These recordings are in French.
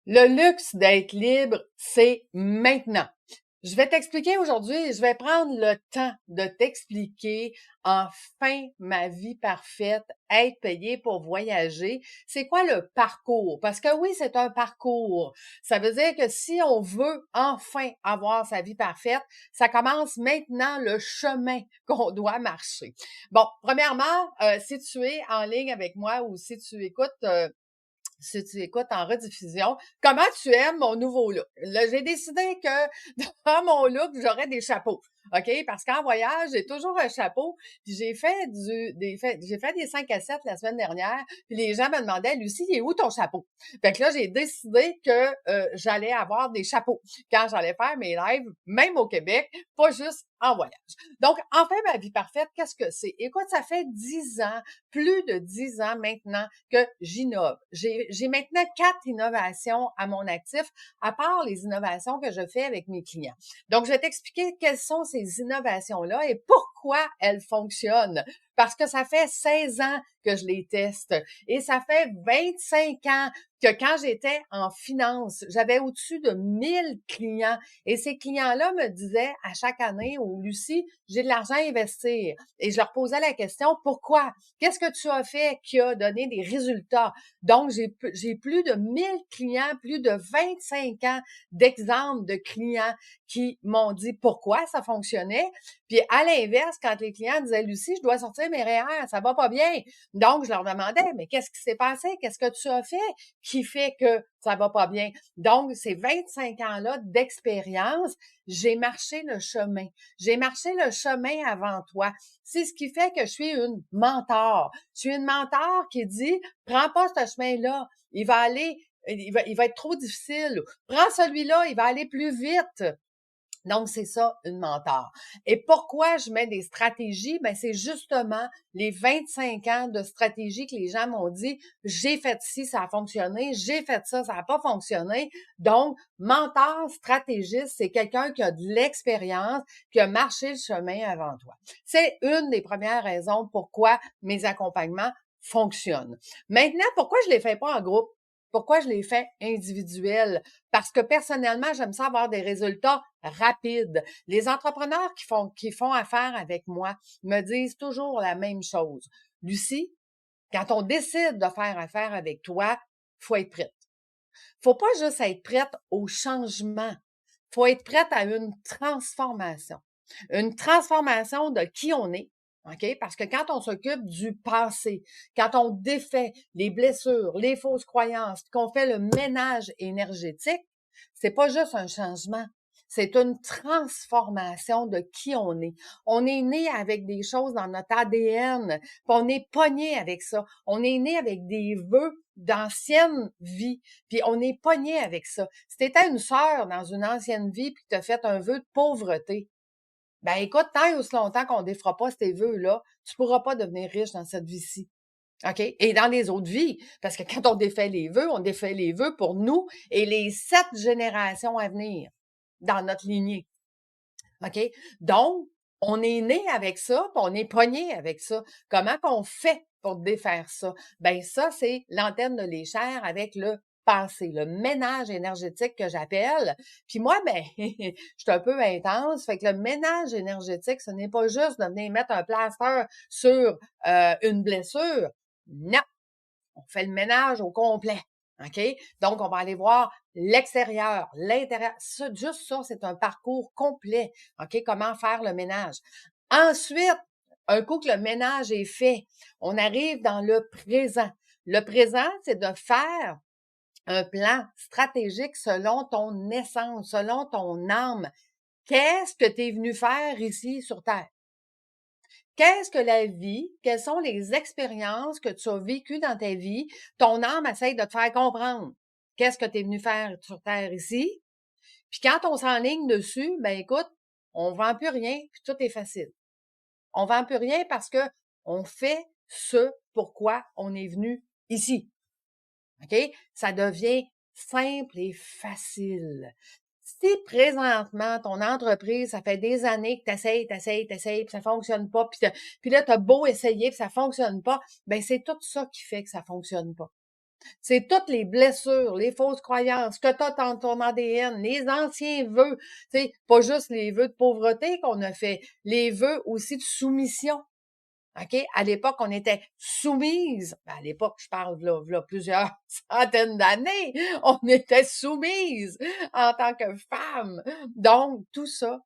Le luxe d'être libre, c'est maintenant. Je vais t'expliquer aujourd'hui, je vais prendre le temps de t'expliquer enfin ma vie parfaite, être payé pour voyager. C'est quoi le parcours? Parce que oui, c'est un parcours. Ça veut dire que si on veut enfin avoir sa vie parfaite, ça commence maintenant le chemin qu'on doit marcher. Bon, premièrement, si tu es en ligne avec moi ou si tu écoutes en rediffusion, comment tu aimes mon nouveau look? Là, j'ai décidé que dans mon look, j'aurais des chapeaux. OK? Parce qu'en voyage, j'ai toujours un chapeau. Puis j'ai fait des 5 à 7 la semaine dernière. Puis les gens me demandaient, Lucie, il est où ton chapeau? Fait que là, j'ai décidé que j'allais avoir des chapeaux quand j'allais faire mes lives, même au Québec, pas juste en voyage. Donc, enfin, ma vie parfaite, qu'est-ce que c'est? Écoute, ça fait 10 ans, plus de 10 ans maintenant que j'innove. J'ai maintenant 4 innovations à mon actif, à part les innovations que je fais avec mes clients. Donc, je vais t'expliquer quelles sont ces innovations-là et pourquoi elles fonctionnent. Parce que ça fait 16 ans que je les teste et ça fait 25 ans que quand j'étais en finance, j'avais au-dessus de 1000 clients et ces clients-là me disaient à chaque année, oh Lucie, j'ai de l'argent à investir. Et je leur posais la question, pourquoi? Qu'est-ce que tu as fait qui a donné des résultats? Donc, j'ai plus de 1000 clients, plus de 25 ans d'exemples de clients qui m'ont dit pourquoi ça fonctionnait. Puis à l'inverse, quand les clients disaient, Lucie, je dois sortir mes REER, ça va pas bien. Donc, je leur demandais, mais qu'est-ce qui s'est passé? Qu'est-ce que tu as fait qui fait que ça va pas bien? Donc, ces 25 ans-là d'expérience, j'ai marché le chemin. J'ai marché le chemin avant toi. C'est ce qui fait que je suis une mentor. Je suis une mentor qui dit, prends pas ce chemin-là. Il va être trop difficile. Prends celui-là, il va aller plus vite. Donc, c'est ça, une mentor. Et pourquoi je mets des stratégies? Ben, c'est justement les 25 ans de stratégie que les gens m'ont dit, j'ai fait ci, ça a fonctionné, j'ai fait ça n'a pas fonctionné. Donc, mentor stratégiste, c'est quelqu'un qui a de l'expérience, qui a marché le chemin avant toi. C'est une des premières raisons pourquoi mes accompagnements fonctionnent. Maintenant, pourquoi je les fais pas en groupe? Pourquoi je les fais individuels? Parce que personnellement, j'aime ça avoir des résultats rapides. Les entrepreneurs qui font affaire avec moi me disent toujours la même chose. Lucie, quand on décide de faire affaire avec toi, faut être prête. Faut pas juste être prête au changement. Faut être prête à une transformation. Une transformation de qui on est. OK? Parce que quand on s'occupe du passé, quand on défait les blessures, les fausses croyances, qu'on fait le ménage énergétique, c'est pas juste un changement. C'est une transformation de qui on est. On est né avec des choses dans notre ADN, puis on est pogné avec ça. On est né avec des vœux d'ancienne vie, puis on est pogné avec ça. Si t'étais une sœur dans une ancienne vie, puis que t'as fait un vœu de pauvreté, ben écoute, tant et aussi longtemps qu'on défera pas ces vœux-là, tu pourras pas devenir riche dans cette vie-ci. OK? Et dans les autres vies. Parce que quand on défait les vœux, on défait les vœux pour nous et les 7 générations à venir dans notre lignée. OK? Donc, on est né avec ça, puis on est pogné avec ça. Comment qu'on fait pour défaire ça? Ben ça, c'est l'antenne de l'échelle avec le passé, le ménage énergétique que j'appelle. Puis moi, ben, je suis un peu intense, fait que le ménage énergétique, ce n'est pas juste de venir mettre un plaster sur une blessure. Non, on fait le ménage au complet. OK? Donc, on va aller voir l'extérieur, l'intérieur. Ça, juste ça, c'est un parcours complet. OK? Comment faire le ménage. Ensuite, un coup que le ménage est fait, on arrive dans le présent. Le présent, c'est de faire un plan stratégique selon ton essence, selon ton âme. Qu'est-ce que tu es venu faire ici sur Terre? Qu'est-ce que la vie? Quelles sont les expériences que tu as vécues dans ta vie? Ton âme essaye de te faire comprendre. Qu'est-ce que tu es venu faire sur Terre ici? Puis quand on s'enligne dessus, ben écoute, on vend plus rien, puis tout est facile. On vend plus rien parce que on fait ce pourquoi on est venu ici. OK? Ça devient simple et facile. Si présentement, ton entreprise, ça fait des années que t'essayes, puis ça fonctionne pas, puis là, t'as beau essayer, puis ça fonctionne pas, ben c'est tout ça qui fait que ça fonctionne pas. C'est toutes les blessures, les fausses croyances que tu as dans ton ADN, les anciens vœux. Tu sais, pas juste les vœux de pauvreté qu'on a fait, les vœux aussi de soumission. OK? À l'époque, on était soumise. Ben, à l'époque, je parle v'là plusieurs centaines d'années. On était soumise en tant que femme. Donc, tout ça,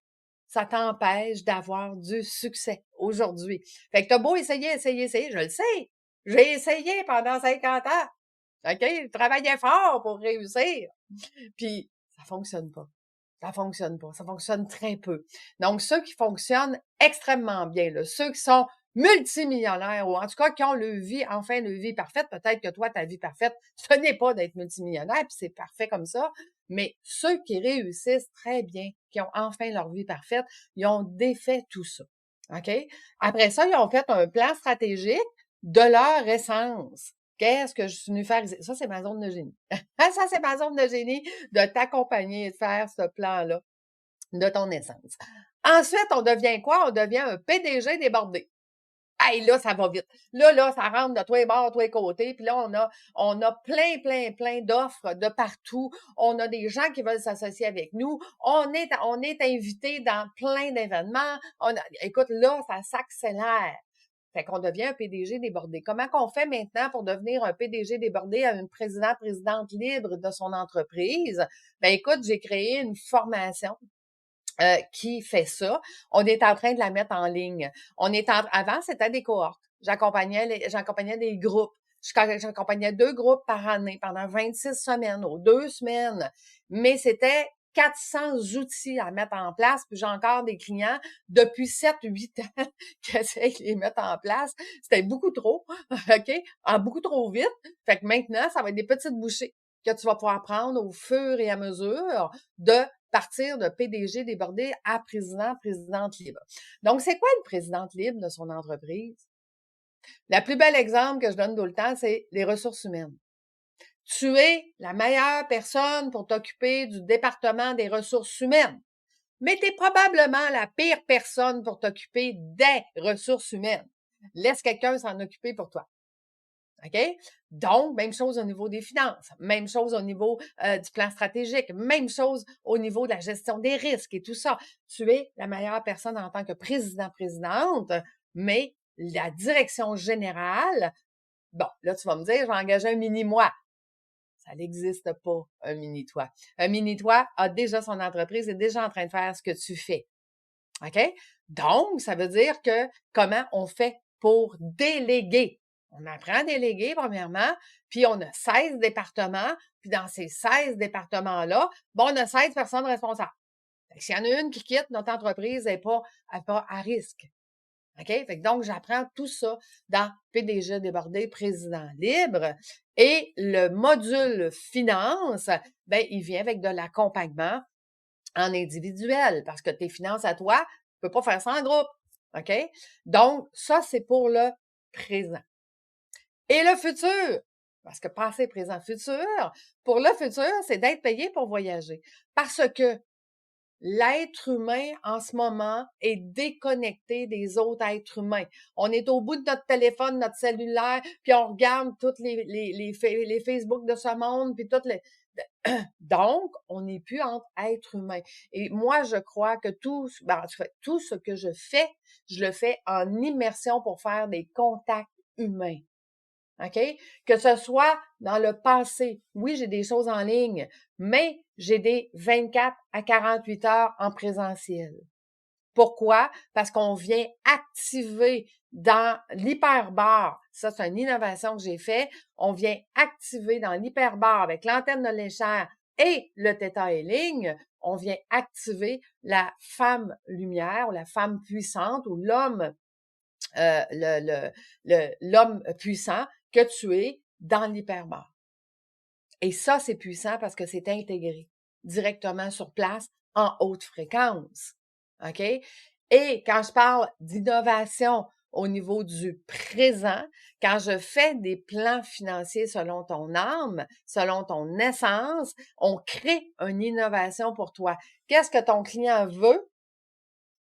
ça t'empêche d'avoir du succès aujourd'hui. Fait que t'as beau essayer, je le sais. J'ai essayé pendant 50 ans. OK? Je travaillais fort pour réussir. Puis, ça fonctionne pas. Ça fonctionne pas. Ça fonctionne très peu. Donc, ceux qui fonctionnent extrêmement bien, là, ceux qui sont multimillionnaires ou en tout cas qui ont enfin le vie parfaite, peut-être que toi, ta vie parfaite, ce n'est pas d'être multimillionnaire, puis c'est parfait comme ça, mais ceux qui réussissent très bien, qui ont enfin leur vie parfaite, ils ont défait tout ça. OK? Après ça, ils ont fait un plan stratégique de leur essence. Qu'est-ce que je suis venue faire ici? Ça, c'est ma zone de génie. Ça, c'est ma zone de génie de t'accompagner et de faire ce plan-là de ton essence. Ensuite, on devient quoi? On devient un PDG débordé. Hey, là, ça va vite. Là, ça rentre de tous les bords, de tous les côtés. Puis là, on a plein d'offres de partout. On a des gens qui veulent s'associer avec nous. On est invité dans plein d'événements. Écoute, là, ça s'accélère. Fait qu'on devient un PDG débordé. Comment qu'on fait maintenant pour devenir un PDG débordé à une présidente libre de son entreprise? Ben écoute, j'ai créé une formation qui fait ça. On est en train de la mettre en ligne. Avant, c'était des cohortes. J'accompagnais des groupes. J'accompagnais 2 groupes par année pendant 26 semaines, ou 2 semaines. Mais c'était 400 outils à mettre en place, puis j'ai encore des clients depuis 7-8 ans qui essayent de les mettre en place. C'était beaucoup trop, OK? Beaucoup trop vite. Fait que maintenant, ça va être des petites bouchées que tu vas pouvoir prendre au fur et à mesure de partir de PDG débordé à présidente libre. Donc, c'est quoi une présidente libre de son entreprise? Le plus bel exemple que je donne tout le temps, c'est les ressources humaines. Tu es la meilleure personne pour t'occuper du département des ressources humaines, mais tu es probablement la pire personne pour t'occuper des ressources humaines. Laisse quelqu'un s'en occuper pour toi. OK? Donc, même chose au niveau des finances, même chose au niveau du plan stratégique, même chose au niveau de la gestion des risques et tout ça. Tu es la meilleure personne en tant que présidente, mais la direction générale, bon, là, tu vas me dire, j'ai engagé un mini-moi. Ça n'existe pas, un mini-toi. Un mini-toi a déjà son entreprise, est déjà en train de faire ce que tu fais. OK? Donc, ça veut dire que comment on fait pour déléguer? On apprend à déléguer, premièrement, puis on a 16 départements, puis dans ces 16 départements-là, bon, on a 16 personnes responsables. S'il y en a une qui quitte, notre entreprise n'est pas à risque. OK? Fait que donc, j'apprends tout ça dans PDG débordé, président libre. Et le module finance, ben, il vient avec de l'accompagnement en individuel parce que tes finances à toi, tu peux pas faire ça en groupe. OK? Donc, ça, c'est pour le présent. Et le futur, parce que passé, présent, futur, pour le futur, c'est d'être payé pour voyager. Parce que l'être humain, en ce moment, est déconnecté des autres êtres humains. On est au bout de notre téléphone, notre cellulaire, puis on regarde toutes les Facebook de ce monde, puis toutes les... Donc, on n'est plus entre êtres humains. Et moi, je crois que tout ce que je fais, je le fais en immersion pour faire des contacts humains. OK? Que ce soit dans le passé. Oui, j'ai des choses en ligne, mais j'ai des 24 à 48 heures en présentiel. Pourquoi? Parce qu'on vient activer dans l'hyperbar, ça c'est une innovation que j'ai fait, on vient activer dans l'hyperbar avec l'antenne de l'échelle et le Theta Healing, on vient activer la femme lumière ou la femme puissante ou l'homme l'homme puissant que tu es dans l'hyperbar. Et ça, c'est puissant parce que c'est intégré directement sur place en haute fréquence. OK? Et quand je parle d'innovation au niveau du présent, quand je fais des plans financiers selon ton âme, selon ton essence, on crée une innovation pour toi. Qu'est-ce que ton client veut?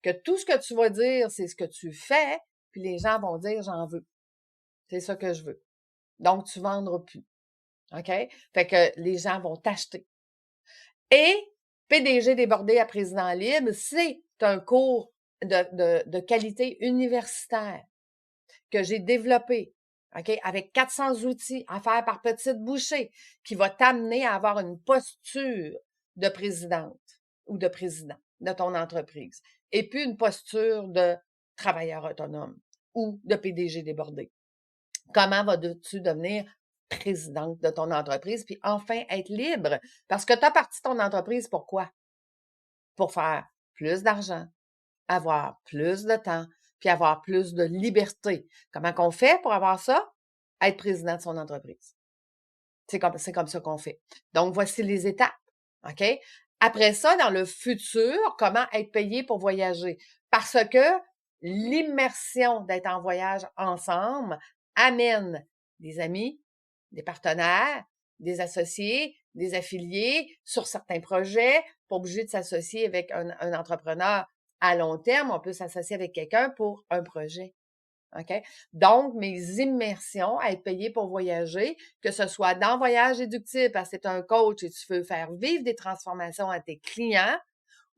Que tout ce que tu vas dire, c'est ce que tu fais, puis les gens vont dire, j'en veux. C'est ça que je veux. Donc, tu vendras plus. OK? Fait que les gens vont t'acheter. Et PDG débordé à président libre, c'est un cours de qualité universitaire que j'ai développé, OK, avec 400 outils à faire par petites bouchées, qui va t'amener à avoir une posture de présidente ou de président de ton entreprise, et puis une posture de travailleur autonome ou de PDG débordé. Comment vas-tu devenir présidente de ton entreprise, puis enfin être libre? Parce que tu as parti ton entreprise, pourquoi? Pour faire plus d'argent, avoir plus de temps, puis avoir plus de liberté. Comment qu'on fait pour avoir ça? Être président de son entreprise. C'est comme ça qu'on fait. Donc, voici les étapes. OK? Après ça, dans le futur, comment être payé pour voyager? Parce que l'immersion d'être en voyage ensemble amène des amis, des partenaires, des associés, des affiliés sur certains projets. Pas obligé de s'associer avec un entrepreneur à long terme. On peut s'associer avec quelqu'un pour un projet. OK? Donc, mes immersions à être payé pour voyager, que ce soit dans Voyage Éductif, parce que tu es un coach et tu veux faire vivre des transformations à tes clients,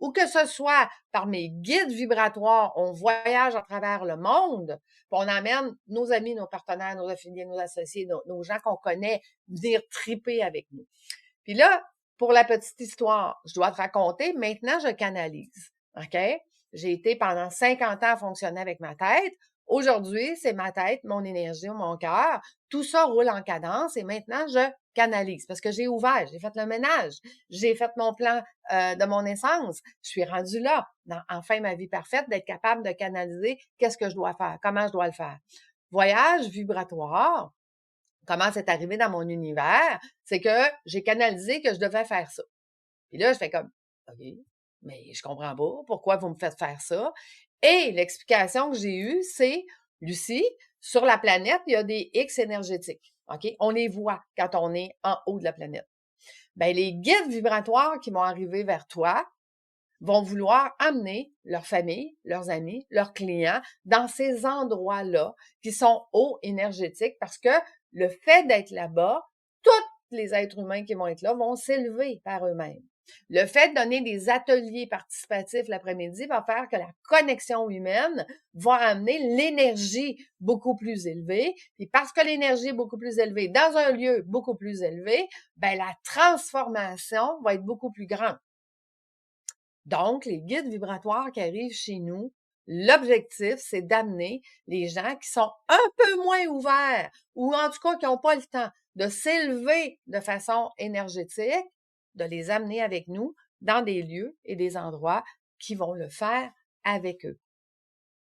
ou que ce soit par mes guides vibratoires, on voyage à travers le monde, puis on amène nos amis, nos partenaires, nos affiliés, nos associés, nos gens qu'on connaît, venir triper avec nous. Puis là, pour la petite histoire, je dois te raconter, maintenant je canalise, OK? J'ai été pendant 50 ans à fonctionner avec ma tête. Aujourd'hui, c'est ma tête, mon énergie, mon cœur. Tout ça roule en cadence et maintenant, je canalise parce que j'ai ouvert, j'ai fait le ménage, j'ai fait mon plan de mon essence. Je suis rendue là, dans enfin ma vie parfaite, d'être capable de canaliser qu'est-ce que je dois faire, comment je dois le faire. Voyage vibratoire, comment c'est arrivé dans mon univers, c'est que j'ai canalisé que je devais faire ça. Puis là, je fais comme, OK, mais je comprends pas pourquoi vous me faites faire ça. Et l'explication que j'ai eue, c'est, Lucie, sur la planète, il y a des X énergétiques. OK? On les voit quand on est en haut de la planète. Ben, les guides vibratoires qui vont arriver vers toi vont vouloir amener leur famille, leurs amis, leurs clients dans ces endroits-là qui sont hauts énergétiques parce que le fait d'être là-bas, tous les êtres humains qui vont être là vont s'élever par eux-mêmes. Le fait de donner des ateliers participatifs l'après-midi va faire que la connexion humaine va amener l'énergie beaucoup plus élevée. Et parce que l'énergie est beaucoup plus élevée dans un lieu beaucoup plus élevé, ben la transformation va être beaucoup plus grande. Donc, les guides vibratoires qui arrivent chez nous, l'objectif, c'est d'amener les gens qui sont un peu moins ouverts ou en tout cas qui n'ont pas le temps de s'élever de façon énergétique, de les amener avec nous dans des lieux et des endroits qui vont le faire avec eux.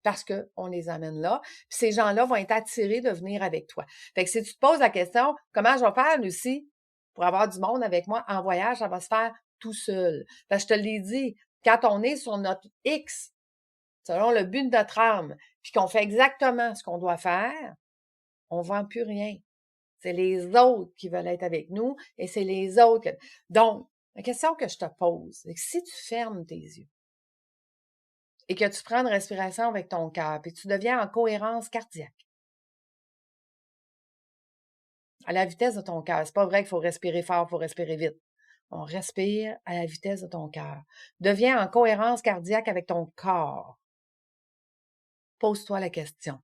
Parce qu'on les amène là, puis ces gens-là vont être attirés de venir avec toi. Fait que si tu te poses la question, comment je vais faire, Lucie, pour avoir du monde avec moi en voyage, ça va se faire tout seul. Parce que je te l'ai dit, quand on est sur notre X, selon le but de notre âme, puis qu'on fait exactement ce qu'on doit faire, on ne vend plus rien. C'est les autres qui veulent être avec nous et c'est les autres. Donc, la question que je te pose, c'est que si tu fermes tes yeux et que tu prends une respiration avec ton cœur, puis tu deviens en cohérence cardiaque, à la vitesse de ton cœur, c'est pas vrai qu'il faut respirer fort, il faut respirer vite. On respire à la vitesse de ton cœur. Deviens en cohérence cardiaque avec ton corps. Pose-toi la question.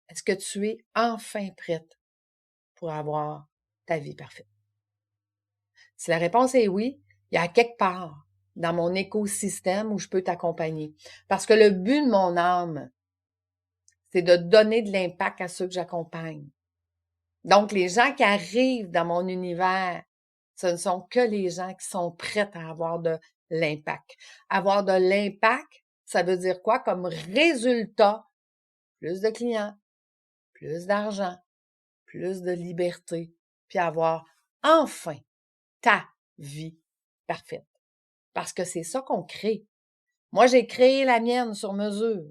Est-ce que tu es enfin prête pour avoir ta vie parfaite? Si la réponse est oui, il y a quelque part dans mon écosystème où je peux t'accompagner. Parce que le but de mon âme, c'est de donner de l'impact à ceux que j'accompagne. Donc, les gens qui arrivent dans mon univers, ce ne sont que les gens qui sont prêts à avoir de l'impact. Avoir de l'impact, ça veut dire quoi comme résultat? Plus de clients, plus d'argent, plus de liberté, puis avoir enfin ta vie parfaite. Parce que c'est ça qu'on crée. Moi, j'ai créé la mienne sur mesure.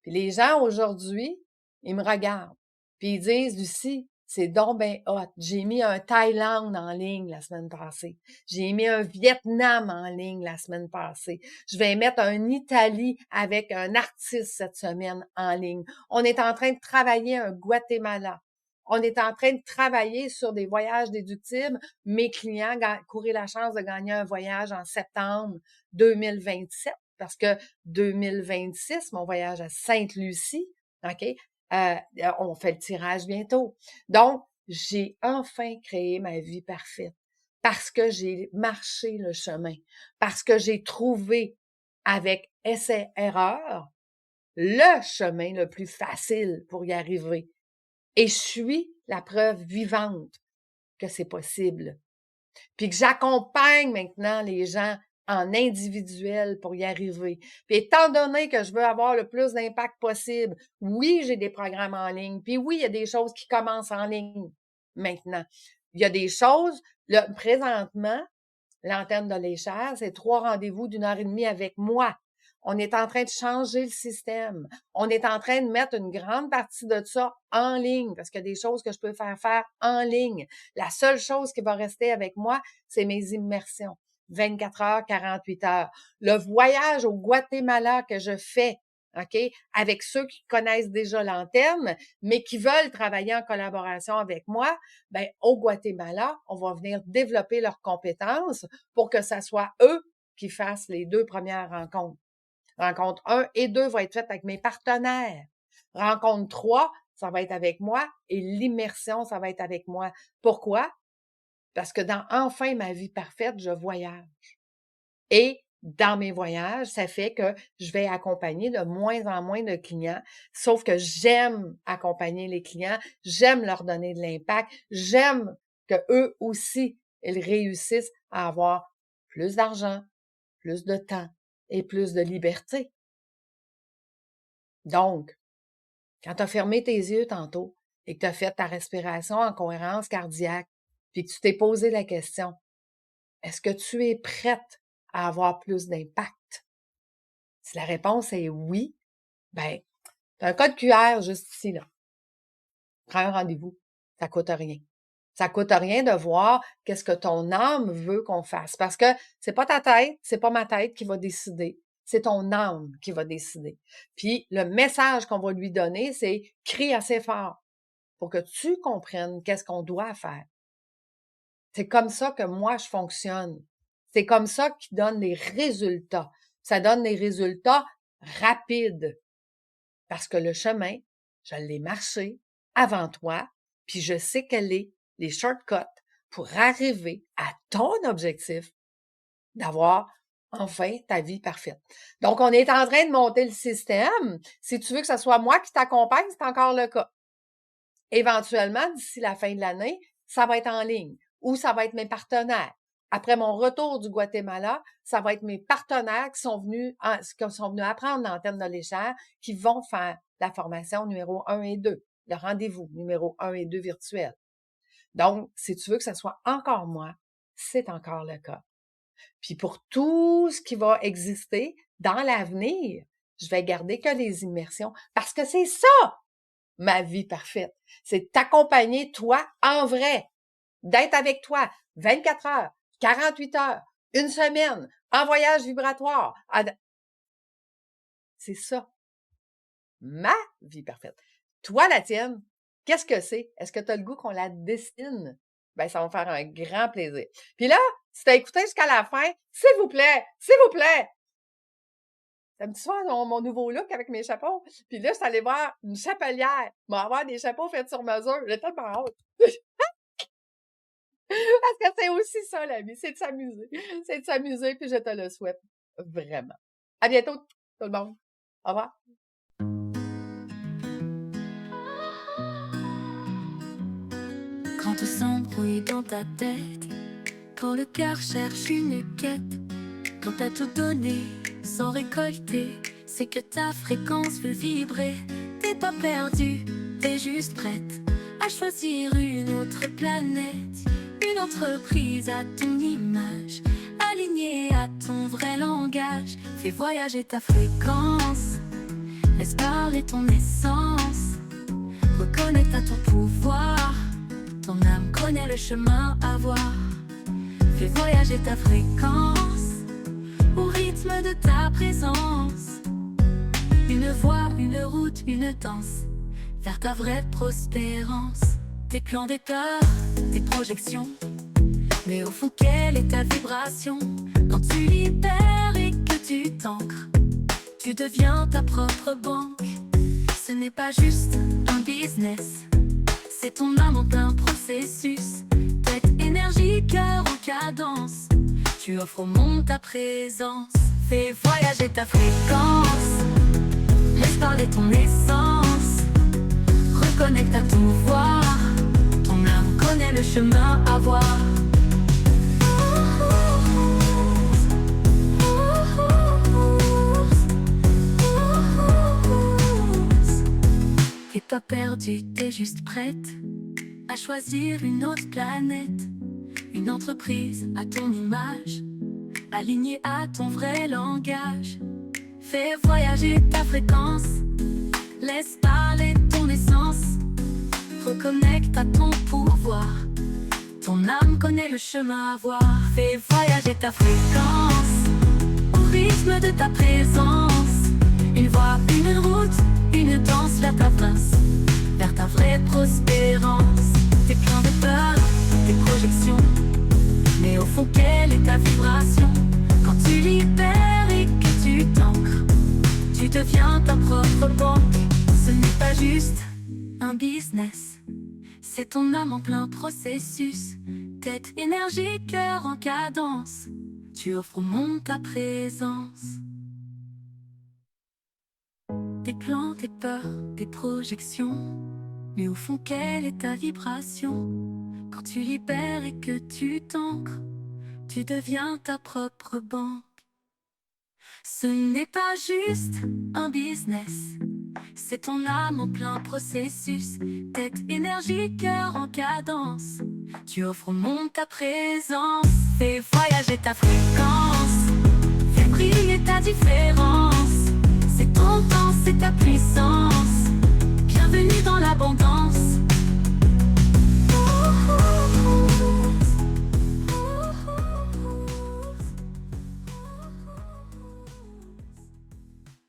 Puis les gens aujourd'hui, ils me regardent. Puis ils disent, Lucie, c'est donc ben hot. J'ai mis un Thaïlande en ligne la semaine passée. J'ai mis un Vietnam en ligne la semaine passée. Je vais mettre un Italie avec un artiste cette semaine en ligne. On est en train de travailler un Guatemala. On est en train de travailler sur des voyages déductibles. Mes clients courent la chance de gagner un voyage en septembre 2027 parce que 2026, mon voyage à Sainte-Lucie, OK? On fait le tirage bientôt. Donc, j'ai enfin créé ma vie parfaite parce que j'ai marché le chemin, parce que j'ai trouvé avec essai-erreur le chemin le plus facile pour y arriver. Et je suis la preuve vivante que c'est possible. Puis que j'accompagne maintenant les gens en individuel pour y arriver. Puis étant donné que je veux avoir le plus d'impact possible, oui, j'ai des programmes en ligne. Puis oui, il y a des choses qui commencent en ligne maintenant. Il y a des choses, présentement, l'antenne de l'échelle, c'est 3 rendez-vous d'1 heure et demie avec moi. On est en train de changer le système. On est en train de mettre une grande partie de ça en ligne parce qu'il y a des choses que je peux faire en ligne. La seule chose qui va rester avec moi, c'est mes immersions. 24 heures, 48 heures. Le voyage au Guatemala que je fais, OK, avec ceux qui connaissent déjà l'antenne, mais qui veulent travailler en collaboration avec moi, ben, au Guatemala, on va venir développer leurs compétences pour que ça soit eux qui fassent les 2 premières rencontres. Rencontre 1 et 2 va être faite avec mes partenaires. Rencontre 3, ça va être avec moi et l'immersion, ça va être avec moi. Pourquoi? Parce que dans Enfin ma vie parfaite, je voyage. Et dans mes voyages, ça fait que je vais accompagner de moins en moins de clients, sauf que j'aime accompagner les clients, j'aime leur donner de l'impact, j'aime que eux aussi, ils réussissent à avoir plus d'argent, plus de temps et plus de liberté. Donc, quand tu as fermé tes yeux tantôt et que tu as fait ta respiration en cohérence cardiaque, puis que tu t'es posé la question, est-ce que tu es prête à avoir plus d'impact? Si la réponse est oui, ben, tu as un code QR juste ici, là. Prends un rendez-vous. Ça coûte rien. Ça coûte rien de voir qu'est-ce que ton âme veut qu'on fasse. Parce que c'est pas ta tête, c'est pas ma tête qui va décider. C'est ton âme qui va décider. Puis, le message qu'on va lui donner, c'est crie assez fort pour que tu comprennes qu'est-ce qu'on doit faire. C'est comme ça que moi, je fonctionne. C'est comme ça qui donne les résultats. Ça donne des résultats rapides. Parce que le chemin, je l'ai marché avant toi, puis je sais quels sont les shortcuts pour arriver à ton objectif d'avoir enfin ta vie parfaite. Donc, on est en train de monter le système. Si tu veux que ce soit moi qui t'accompagne, c'est encore le cas. Éventuellement, d'ici la fin de l'année, ça va être en ligne ou ça va être mes partenaires. Après mon retour du Guatemala, ça va être mes partenaires qui sont venus apprendre l'antenne de l'échelle, qui vont faire la formation numéro 1 et 2, le rendez-vous numéro 1 et 2 virtuel. Donc, si tu veux que ça soit encore moi, c'est encore le cas. Puis pour tout ce qui va exister dans l'avenir, je vais garder que les immersions parce que c'est ça, ma vie parfaite. C'est t'accompagner toi en vrai, d'être avec toi 24 heures, 48 heures, une semaine, en voyage vibratoire. C'est ça, ma vie parfaite. Toi, la tienne, qu'est-ce que c'est? Est-ce que tu as le goût qu'on la dessine? Ben, ça va me faire un grand plaisir. Puis là, si tu as écouté jusqu'à la fin, s'il vous plaît, t'aimes-tu ça, mon nouveau look avec mes chapeaux? Puis là, je suis allée voir une chapelière. Avoir des chapeaux faits sur mesure. J'ai tellement hâte. Parce que c'est aussi ça, la vie. C'est de s'amuser. C'est de s'amuser, puis je te le souhaite vraiment. À bientôt, tout le monde. Au revoir. Quand tout s'embrouille dans ta tête, quand le cœur cherche une quête, quand t'as tout donné sans récolter, c'est que ta fréquence veut vibrer. T'es pas perdu, t'es juste prête à choisir une autre planète, une entreprise à ton image, alignée à ton vrai langage. Fais voyager ta fréquence, laisse parler ton essence, reconnecte à ton pouvoir. Ton âme connaît le chemin à voir. Fais voyager ta fréquence au rythme de ta présence. Une voix, une route, une danse vers ta vraie prospérance. tes plans, des peurs, tes projections. Mais au fond, quelle est ta vibration? Quand tu libères et que tu t'ancres, tu deviens ta propre banque. Ce n'est pas juste un business, c'est ton âme en plein processus. Tête, énergie, cœur en cadence, tu offres au monde ta présence. Fais voyager ta fréquence, laisse parler ton essence. Reconnecte à tout voir, ton âme connaît le chemin à voir. T'es pas perdu, t'es juste prête à choisir une autre planète. Une entreprise à ton image, alignée à ton vrai langage. Fais voyager ta fréquence, laisse parler ton essence. Reconnecte à ton pouvoir, ton âme connaît le chemin à voir. Fais voyager ta fréquence, au rythme de ta présence. Une voie, une route, une danse vers ta place, vers ta vraie prospérance. T'es plein de peur, tes projections, mais au fond, quelle est ta vibration? Quand tu libères et que tu t'ancres, tu deviens ta propre banque. Ce n'est pas juste un business, c'est ton âme en plein processus. Tête, énergie, cœur en cadence, tu offres au monde ta présence. Tes plans, tes peurs, tes projections, mais au fond, quelle est ta vibration? Quand tu libères et que tu t'ancres, tu deviens ta propre banque. Ce n'est pas juste un business, c'est ton âme en plein processus. Tête, énergie, cœur en cadence, tu offres au monde ta présence. Fais voyager ta fréquence, fais briller ta différence.